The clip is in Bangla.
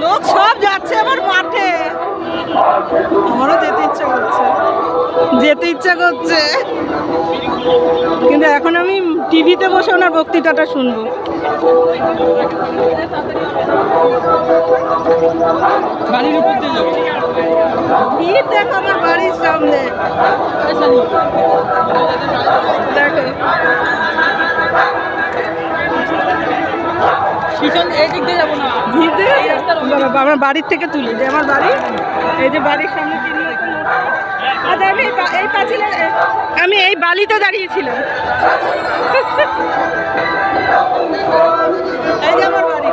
লোক সব যাচ্ছে আবার মাঠে, আমারও যেতে ইচ্ছা করছে কিন্তু এখন আমি টিভিতে বসে ওনার বক্তৃতাটা শুনবো। বাড়ির উপর দিয়ে যাবো, ভিড় দেখো আমার বাড়ির সামনে, দেখো এইদিক দিয়ে যাবো না, ভিড় দেখে আমার বাড়ির থেকে তুলি যে আমার বাড়ি, এই যে বাড়ির সামনে আচ্ছা এই পাঁচিলে আমি এই বালিতে দাঁড়িয়েছিলাম, এই যে আমার বাড়ি।